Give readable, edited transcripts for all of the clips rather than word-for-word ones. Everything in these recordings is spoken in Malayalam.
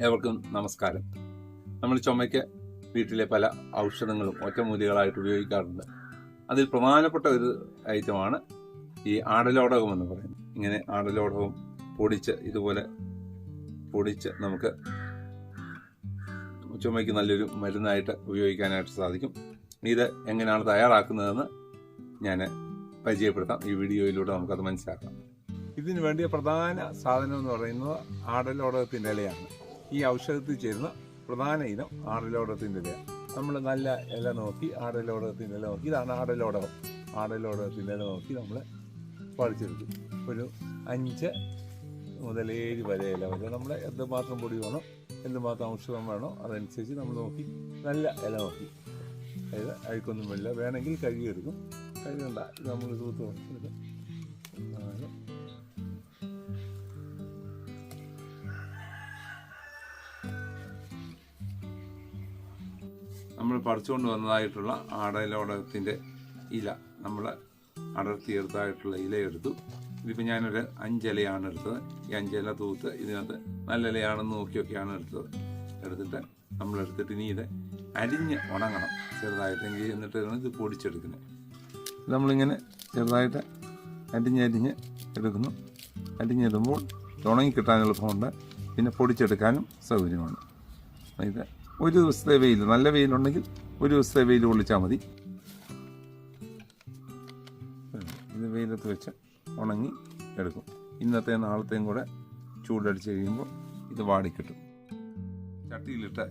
ഏവർക്കും നമസ്കാരം. നമ്മൾ ചുമയ്ക്ക് വീട്ടിലെ പല ഔഷധങ്ങളും ഒറ്റമൂലികളായിട്ട് ഉപയോഗിക്കാറുണ്ട്. അതിൽ പ്രധാനപ്പെട്ട ഒരു ഐറ്റമാണ് ഈ ആടലോടകം എന്ന് പറയുന്നത്. ഇങ്ങനെ ആടലോടകം ഇതുപോലെ പൊടിച്ച് നമുക്ക് ചുമയ്ക്ക് നല്ലൊരു മരുന്നായിട്ട് ഉപയോഗിക്കാനായിട്ട് സാധിക്കും. ഇത് എങ്ങനെയാണ് തയ്യാറാക്കുന്നതെന്ന് ഞാൻ പരിചയപ്പെടുത്താം. ഈ വീഡിയോയിലൂടെ നമുക്കത് മനസ്സിലാക്കാം. ഇതിനു വേണ്ടിയ പ്രധാന സാധനം എന്ന് പറയുന്നത് ആടലോടകത്തിൻ്റെ ഇലയാണ്. ഈ ഔഷധത്തിൽ ചേരുന്ന പ്രധാന ഇനം ആടലോടകത്തിൻ്റെ ഇലയാണ്. നമ്മൾ നല്ല ഇല നോക്കി ആടലോടകത്തിൻ്റെ ഇല നോക്കി, ഇതാണ് ആടലോടകം. ആടലോടകത്തിൻ്റെ ഇല നോക്കി നമ്മൾ പറിച്ചെടുക്കും. ഒരു 5 മുതൽ 7 വരെ ഇല വരെ നമ്മൾ എന്തുമാത്രം പൊടി വേണം, എന്തുമാത്രം ഔഷധം വേണോ അതനുസരിച്ച് നമ്മൾ നോക്കി നല്ല ഇല നോക്കി, അതായത് അഴുക്കൊന്നും വെള്ളം വേണമെങ്കിൽ കഴുകിയെടുക്കും. കഴുകണ്ട, ഇത് നമ്മൾ തൂത്ത് കൊടുക്കും. നമ്മൾ പറിച്ചുകൊണ്ട് വന്നതായിട്ടുള്ള ആടലോടകത്തിൻ്റെ ഇല നമ്മൾ അടർത്തിയെടുത്തായിട്ടുള്ള ഇലയെടുത്തു. ഇതിപ്പോൾ ഞാനൊരു 5 ഇലയാണ് എടുത്തത്. ഈ 5 ഇല തൂത്ത് ഇതിനകത്ത് നല്ല ഇലയാണെന്ന് നോക്കിയൊക്കെയാണ് എടുത്തിട്ട് നമ്മളെടുത്തിട്ട് ഇനി ഇത് അരിഞ്ഞ് ഉണങ്ങണം ചെറുതായിട്ടെങ്കിൽ, എന്നിട്ട് ഇത് പൊടിച്ചെടുക്കുന്നത്. നമ്മളിങ്ങനെ ചെറുതായിട്ട് അരിഞ്ഞ് എടുക്കുന്നു. അരിഞ്ഞിടുമ്പോൾ ഉണങ്ങിക്കിട്ടാൻ എളുപ്പമുണ്ട്, പിന്നെ പൊടിച്ചെടുക്കാനും സൗകര്യമാണ്. ഇത് ഒരു ദിവസത്തെ വെയിൽ, നല്ല വെയിലുണ്ടെങ്കിൽ ഒരു ദിവസത്തെ വെയിൽ കൊള്ളിച്ചാൽ മതി. ഇത് വെയിലത്ത് വെച്ച് ഉണങ്ങി എടുക്കും. ഇന്നത്തെയും നാളത്തെയും കൂടെ ചൂടടിച്ച് കഴിയുമ്പോൾ ഇത് വാടിക്കിട്ടും. ചട്ടിയിലിട്ട്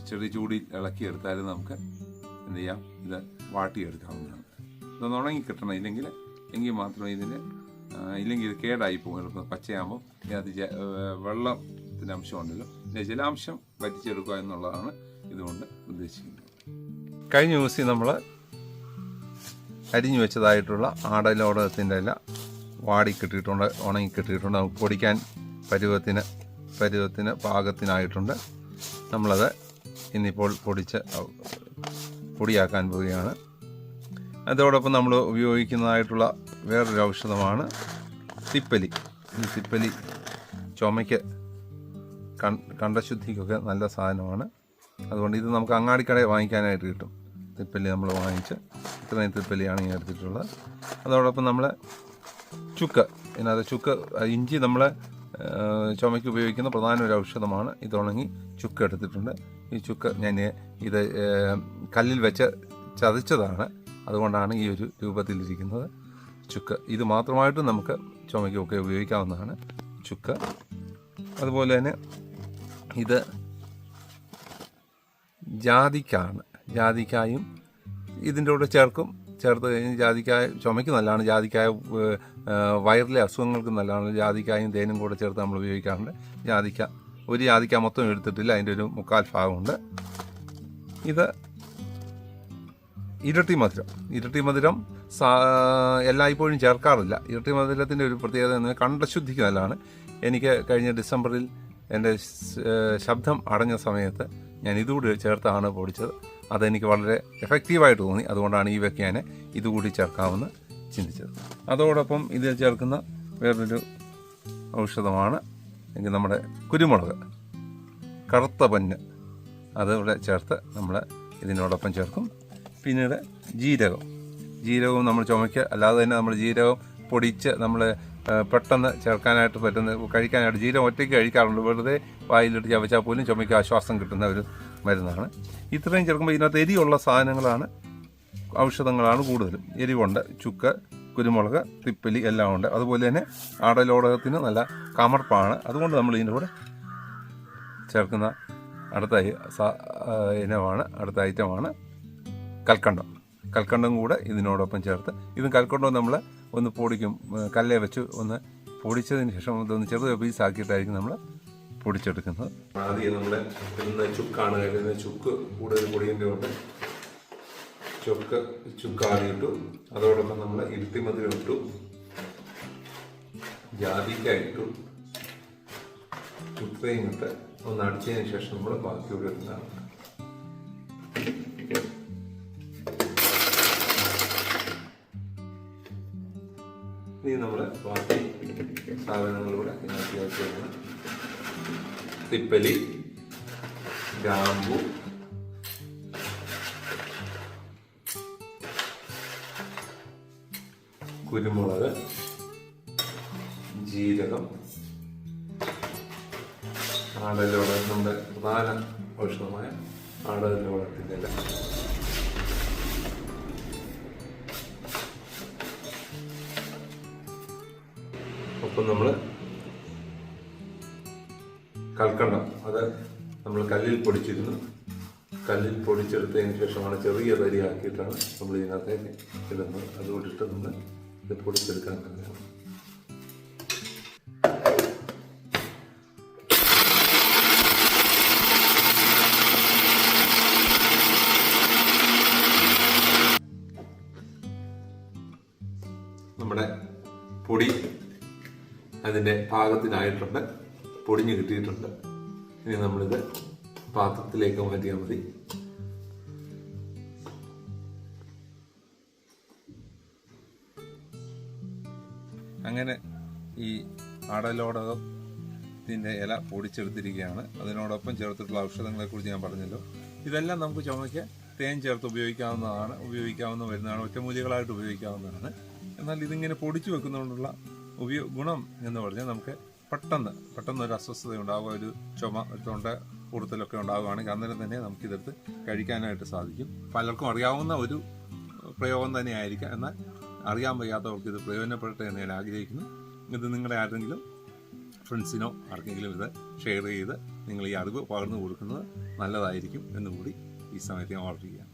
ചെറിയ ചൂടിൽ ഇളക്കിയെടുത്താലും നമുക്ക് എന്ത് ചെയ്യാം, ഇത് വാട്ടിയെടുക്കാവുന്നതാണ്. ഇതൊന്ന് ഉണങ്ങിക്കിട്ടണം, എങ്കിൽ മാത്രമേ ഇല്ലെങ്കിൽ ഇത് കേടായി പോകും. എളുപ്പം പച്ചയാകുമ്പോൾ ഇതിനകത്ത് വെള്ളത്തിൻ്റെ അംശമുണ്ടല്ലോ, ജലാംശം വറ്റിച്ചെടുക്കുക എന്നുള്ളതാണ് ഇതുകൊണ്ട് ഉദ്ദേശിക്കുന്നത്. കഴിഞ്ഞ ദിവസം നമ്മൾ അരിഞ്ഞു വെച്ചതായിട്ടുള്ള ആടലോടകത്തിൻ്റെ ഇല വാടിക്കിട്ടിട്ടുണ്ട്, ഉണങ്ങിക്കിട്ടിയിട്ടുണ്ട്. നമുക്ക് പൊടിക്കാൻ പരുവത്തിന് പാകത്തിനായിട്ടുണ്ട്. നമ്മളത് ഇന്നിപ്പോൾ പൊടിയാക്കാൻ പോവുകയാണ്. അതോടൊപ്പം നമ്മൾ ഉപയോഗിക്കുന്നതായിട്ടുള്ള വേറൊരു ഔഷധമാണ് തിപ്പലി. ഈ തിപ്പലി ചുമയ്ക്ക് കണ്ഠശുദ്ധിക്കൊക്കെ നല്ല സാധനമാണ്. അതുകൊണ്ട് ഇത് നമുക്ക് അങ്ങാടിക്കടയിൽ വാങ്ങിക്കാനായിട്ട് കിട്ടും. തിപ്പലി നമ്മൾ വാങ്ങിച്ച് ഇത്രയും തിപ്പലിയാണ് ഈ എടുത്തിട്ടുള്ളത്. അതോടൊപ്പം നമ്മൾ ചുക്ക് ഇഞ്ചി നമ്മൾ ചുമയ്ക്ക് ഉപയോഗിക്കുന്ന പ്രധാന ഒരു ഔഷധമാണ്. ഇത് ഉണങ്ങി ചുക്ക് എടുത്തിട്ടുണ്ട്. ഈ ചുക്ക് ഞാൻ ഇത് കല്ലിൽ വെച്ച് ചതച്ചതാണ്, അതുകൊണ്ടാണ് ഈ ഒരു രൂപത്തിലിരിക്കുന്നത് ചുക്ക്. ഇത് മാത്രമായിട്ടും നമുക്ക് ചുമയ്ക്കൊക്കെ ഉപയോഗിക്കാവുന്നതാണ് ചുക്ക്. അതുപോലെ തന്നെ ഇത് ജാതിക്കാണ്. ജാതിക്കായും ഇതിൻ്റെ കൂടെ ചേർത്ത് കഴിഞ്ഞ് ജാതിക്കായ ചുമയ്ക്ക് നല്ലതാണ്. ജാതിക്കായ വയറിലെ അസുഖങ്ങൾക്ക് നല്ലതാണ്. ജാതിക്കായും തേനും കൂടെ ചേർത്ത് നമ്മൾ ഉപയോഗിക്കാറുണ്ട്. ഒരു ജാതിക്ക മൊത്തം എടുത്തിട്ടില്ല, അതിൻ്റെ ഒരു 1/4 ഭാഗമുണ്ട്. ഇത് ഇരട്ടി മധുരം എല്ലായ്പ്പോഴും ചേർക്കാറില്ല. ഇരട്ടി മധുരത്തിൻ്റെ ഒരു പ്രത്യേകത എന്ന് കണ്ഠശുദ്ധിക്ക് നല്ലതാണ്. എനിക്ക് കഴിഞ്ഞ ഡിസംബറിൽ എൻ്റെ ശബ്ദം അടഞ്ഞ സമയത്ത് ഞാൻ ഇതുകൂടി ചേർത്താണ് പൊടിച്ചത്. അതെനിക്ക് വളരെ എഫക്റ്റീവായിട്ട് തോന്നി. അതുകൊണ്ടാണ് ഈ വയ്ക്ക് ഞാൻ ഇതുകൂടി ചേർക്കാമെന്ന് ചിന്തിച്ചത്. അതോടൊപ്പം ഇതിൽ ചേർക്കുന്ന വേറൊരു ഔഷധമാണ് നമ്മുടെ കുരുമുളക്, കറുത്ത പഞ്ഞ്. അതിവിടെ ചേർത്ത് നമ്മൾ ഇതിനോടൊപ്പം ചേർക്കും. പിന്നീട് ജീരകവും നമ്മൾ ചുമയ്ക്ക് അല്ലാതെ തന്നെ നമ്മൾ ജീരകം പൊടിച്ച് നമ്മൾ പെട്ടെന്ന് ചേർക്കാനായിട്ട് കഴിക്കാനായിട്ട് ജീരകം ഒറ്റയ്ക്ക് കഴിക്കാറുണ്ട്. വെറുതെ വായിലിട്ട് ചവച്ചാൽ പോലും ചുമയ്ക്ക് ആശ്വാസം കിട്ടുന്ന ഒരു മരുന്നാണ്. ഇത്രയും ചേർക്കുമ്പോൾ ഇതിനകത്ത് എരിവുള്ള ഔഷധങ്ങളാണ് കൂടുതലും. എരിവുണ്ട്, ചുക്ക്, കുരുമുളക്, തിപ്പലി എല്ലാം ഉണ്ട്. അതുപോലെ തന്നെ ആടലോടകത്തിന് നല്ല കമർപ്പാണ്. അതുകൊണ്ട് നമ്മൾ ഇതിൻ്റെ കൂടെ ചേർക്കുന്ന അടുത്ത ഐറ്റമാണ് കൽക്കണ്ടം കൂടെ ഇതിനോടൊപ്പം ചേർത്ത്. കൽക്കണ്ടം നമ്മൾ ഒന്ന് പൊടിക്കും, കല്ലേ വെച്ച് ഒന്ന് പൊടിച്ചതിന് ശേഷം ഇതൊന്ന് ചെറിയ പീസാക്കിയിട്ടായിരിക്കും നമ്മൾ പൊടിച്ചെടുക്കുന്നത്. ആദ്യം നമ്മൾ ചുക്കാണ് കഴിക്കുന്നത്. ചുക്ക് കൂടുതൽ പൊടിയേണ്ടി ഉണ്ട്. ചുക്കാടി ഇട്ടു. അതോടൊപ്പം നമ്മൾ ഇരുട്ടിമധുരം ഇട്ടു, ജാതിക്ക ഇട്ടു, ചുക്കയും ഇട്ട് ഒന്ന് അടിച്ചതിന് ശേഷം നമ്മൾ ബാക്കിയോടെ ഇടുന്നതാണ്. ഇനി നമ്മൾ ബാക്കി സാധനങ്ങളിലൂടെ ഇതിനകത്ത് തിപ്പലി, ഗ്രാമ്പു, കുരുമുളക്, ജീരകം, ആടലോടകം, നമ്മുടെ പ്രധാന ഔഷധമായ ആടലോടകത്തിൻ്റെ ഇല, ഒപ്പം നമ്മൾ കൽക്കണ്ടം, അത് നമ്മൾ കല്ലിൽ പൊടിച്ചിരുന്നു. കല്ലിൽ പൊടിച്ചെടുത്തതിന് ശേഷമാണ് ചെറിയ തരിയാക്കിയിട്ടാണ് നമ്മൾ ഇതിനകത്തേക്ക് ഇടുന്നത്. അതുകൊണ്ടിട്ട് നമ്മൾ ഇത് പൊടിച്ചെടുക്കാൻ തന്നെയാണ്. നമ്മുടെ പൊടി അതിൻ്റെ പാകത്തിനായിട്ടുണ്ട്, പൊടിഞ്ഞ് കിട്ടിയിട്ടുണ്ട്. ഇനി നമ്മളിത് പാത്രത്തിലേക്ക് മാറ്റിയാൽ മതി. അങ്ങനെ ഈ ആടലോടകത്തിൻ്റെ ഇല പൊടിച്ചെടുത്തിരിക്കുകയാണ്. അതിനോടൊപ്പം ചേർത്തിട്ടുള്ള ഔഷധങ്ങളെക്കുറിച്ച് ഞാൻ പറഞ്ഞല്ലോ. ഇതെല്ലാം നമുക്ക് ചുമയ്ക്ക് തേൻ ചേർത്ത് ഉപയോഗിക്കാവുന്ന വരുന്നതാണ്, ഒറ്റമൂലികളായിട്ട് ഉപയോഗിക്കാവുന്നതാണ്. എന്നാൽ ഇതിങ്ങനെ പൊടിച്ചു വെക്കുന്നതുകൊണ്ടുള്ള ഗുണം എന്ന് പറഞ്ഞാൽ നമുക്ക് പെട്ടെന്ന് ഒരു അസ്വസ്ഥത ഉണ്ടാവുക, ഒരു ചുമ, ഒരു തൊണ്ട കൂടുതലൊക്കെ ഉണ്ടാവുകയാണെങ്കിൽ അന്നേരം തന്നെ നമുക്കിതെടുത്ത് കഴിക്കാനായിട്ട് സാധിക്കും. പലർക്കും അറിയാവുന്ന ഒരു പ്രയോഗം തന്നെയായിരിക്കാം. എന്നാൽ അറിയാൻ വയ്യാത്തവർക്ക് ഇത് പ്രയോജനപ്പെടട്ടെ എന്ന് ഞാൻ ആഗ്രഹിക്കുന്നു. ഇത് നിങ്ങളുടെ ആരെങ്കിലും ഫ്രണ്ട്സിനോ ആർക്കെങ്കിലും ഇത് ഷെയർ ചെയ്ത് നിങ്ങൾ ഈ അറിവ് പകർന്നു കൊടുക്കുന്നത് നല്ലതായിരിക്കും എന്നുകൂടി ഈ സമയത്ത് ഞാൻ ഓർഡർ ചെയ്യാം.